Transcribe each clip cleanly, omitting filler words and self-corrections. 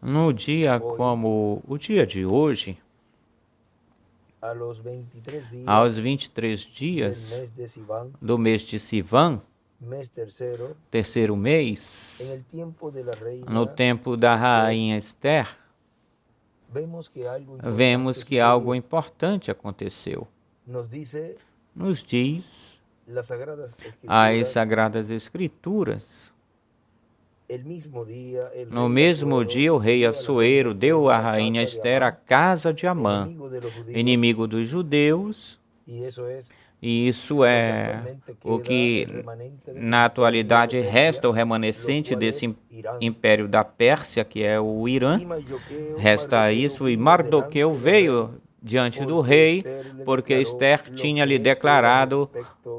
No dia como o dia de hoje, aos 23 dias do mês de Sivan, terceiro mês, no tempo da rainha Esther, vemos que algo importante aconteceu. Nos diz as Sagradas Escrituras. No mesmo dia, o rei Assuero deu à rainha Esther a casa de Amã, inimigo dos judeus, e isso é o que na atualidade resta o remanescente desse império da Pérsia, que é o Irã. Resta isso, e Mardoqueu veio diante do rei, porque Esther tinha lhe declarado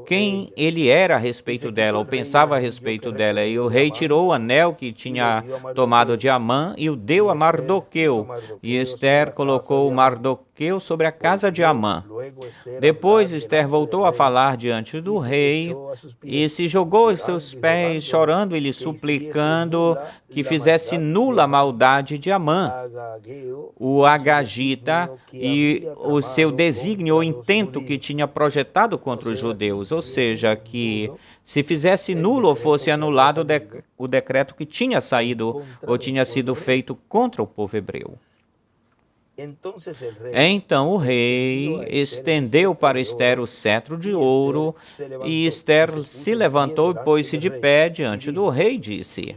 quem ele era a respeito dela, ou pensava a respeito dela. E o rei tirou o anel que tinha tomado de Amã e o deu a Mardoqueu. E Esther colocou Mardoqueu sobre a casa de Amã. Depois Esther voltou a falar diante do rei e se jogou aos seus pés, chorando e lhe suplicando que fizesse nula a maldade de Amã, o agagita, e o seu desígnio ou intento que tinha projetado contra os judeus, ou seja, que se fizesse nulo ou fosse anulado o decreto que tinha saído ou tinha sido feito contra o povo hebreu. Então o rei estendeu para Esther o cetro de ouro, e Esther se levantou e pôs-se de pé diante do rei e disse: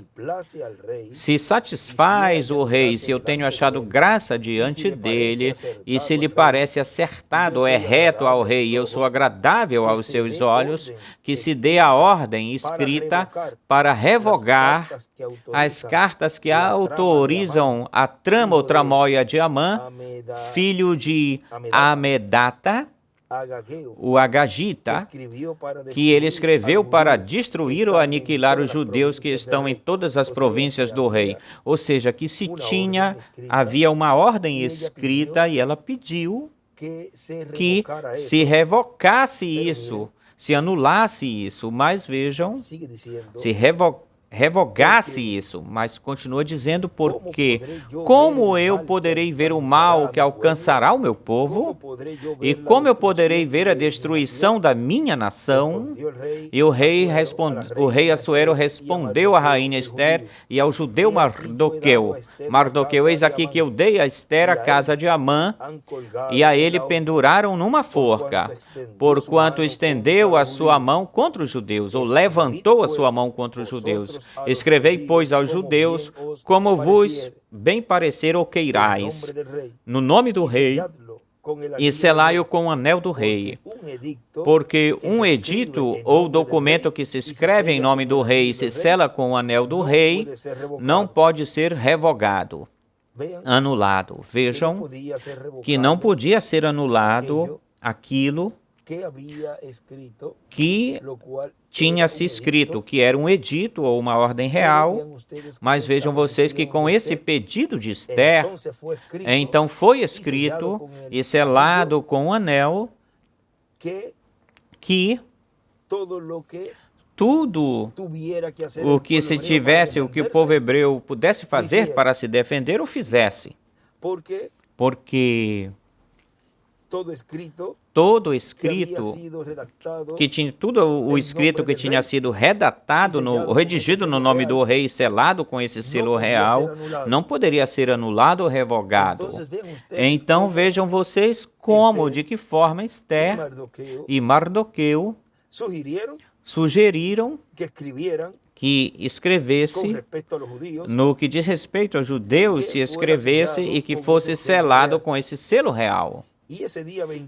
se satisfaz o rei, se eu tenho achado graça diante dele, e se lhe parece acertado ou é reto ao rei, e eu sou agradável aos seus olhos, que se dê a ordem escrita para revogar as cartas que autorizam a trama ou tramóia de Amã, filho de Amedata, o agagita, que ele escreveu para destruir ou aniquilar os judeus que estão em todas as províncias do rei. Ou seja, que havia uma ordem escrita e ela pediu que se revocasse isso, se anulasse isso. Mas vejam, se revogasse isso, mas continua dizendo porque como eu poderei ver o mal que alcançará o meu povo? E como eu poderei ver a destruição da minha nação? E o rei Assuero respondeu à rainha Esther e ao judeu Mardoqueu: Mardoqueu, eis aqui que eu dei a Esther a casa de Amã, e a ele penduraram numa forca, porquanto estendeu a sua mão contra os judeus, ou levantou a sua mão contra os judeus. Escrevei, pois, aos judeus, como vos bem parecer ou queirais, no nome do rei, e selai-o com o anel do rei. Porque um edito ou documento que se escreve em nome do rei e se sela com o anel do rei, não pode ser revogado, anulado. Vejam que não podia ser anulado aquilo que tinha se escrito, que era um edito ou uma ordem real, mas vejam vocês que com esse pedido de Esther, então foi escrito e selado com um anel que tudo o que se tivesse, o que o povo hebreu pudesse fazer para se defender, o fizesse. Porque todo escrito que tinha, tudo o escrito que tinha sido redigido no nome do rei e selado com esse selo real, não poderia ser anulado ou revogado. Então vejam vocês de que forma Esther e Mardoqueu sugeriram que escrevesse, no que diz respeito aos judeus, se escrevesse e que fosse selado com esse selo real.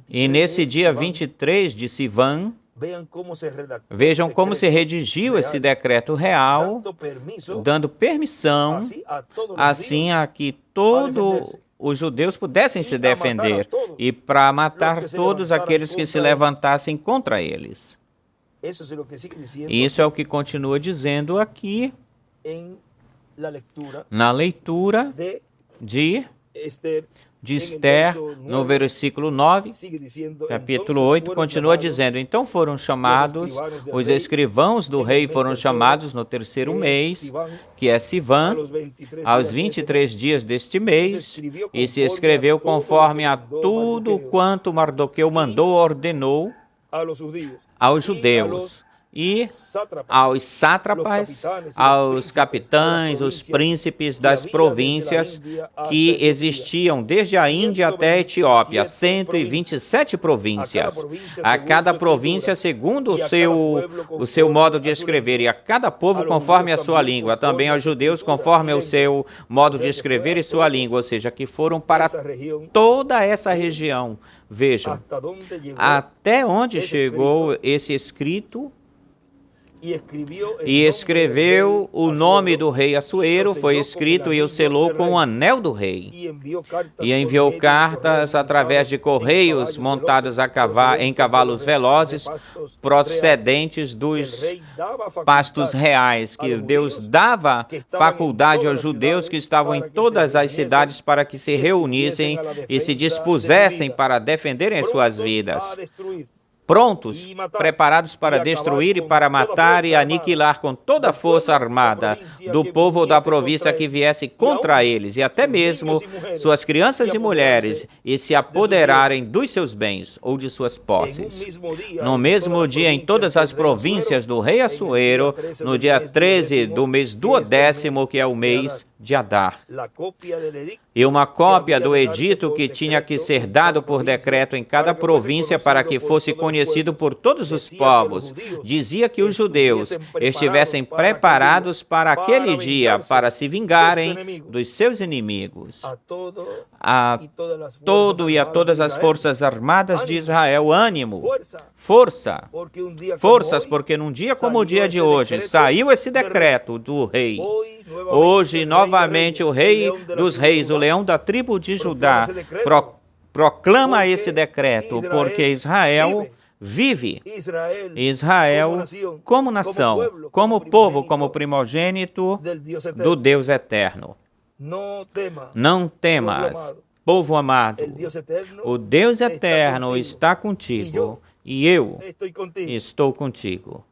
E nesse dia 23 de Sivan, vejam como se redigiu esse decreto real, dando permissão, assim a que todos os judeus pudessem se defender e para matar todos aqueles que se levantassem contra eles. Isso é o que continua dizendo aqui na leitura de de Esther, no versículo 9, capítulo 8, continua dizendo: então foram chamados, os escrivãos do rei foram chamados no terceiro mês, que é Sivan, aos 23 dias deste mês, e se escreveu conforme a tudo quanto Mardoqueu mandou ou ordenou aos judeus, e aos sátrapas, aos capitães, os príncipes das províncias que existiam desde a Índia até a Etiópia, 127 províncias. A cada província segundo o seu modo de escrever, e a cada povo conforme a sua língua, também aos judeus conforme o seu modo de escrever e sua língua, ou seja, que foram para toda essa região. Vejam, até onde chegou esse escrito. E escreveu o nome do rei Assuero, foi escrito e o selou com o anel do rei. E enviou cartas através de correios montados em cavalos velozes, procedentes dos pastos reais, que Deus dava faculdade aos judeus que estavam em todas as cidades para que se reunissem e se dispusessem para defenderem suas vidas. Prontos, preparados para destruir e para matar e aniquilar com toda a força armada do povo ou da província que viesse contra eles, e até mesmo suas crianças e mulheres, e se apoderarem dos seus bens ou de suas posses. No mesmo dia, em todas as províncias do rei Assuero, no dia 13 do mês 12º, que é o mês de Adar. E uma cópia do edito que tinha que ser dado por decreto em cada província para que fosse conhecido por todos os povos, dizia que os judeus estivessem preparados para aquele dia, para se vingarem dos seus inimigos. A todo e a todas as forças armadas de Israel, ânimo, força, forças, porque num dia como o dia de hoje, saiu esse decreto do rei. Hoje, novamente, o rei dos reis, o leão da tribo de Judá, proclama esse decreto, porque Israel vive. Israel, como nação, como povo, como primogênito do Deus eterno. Não temas, povo amado. O Deus eterno está contigo, e eu estou contigo.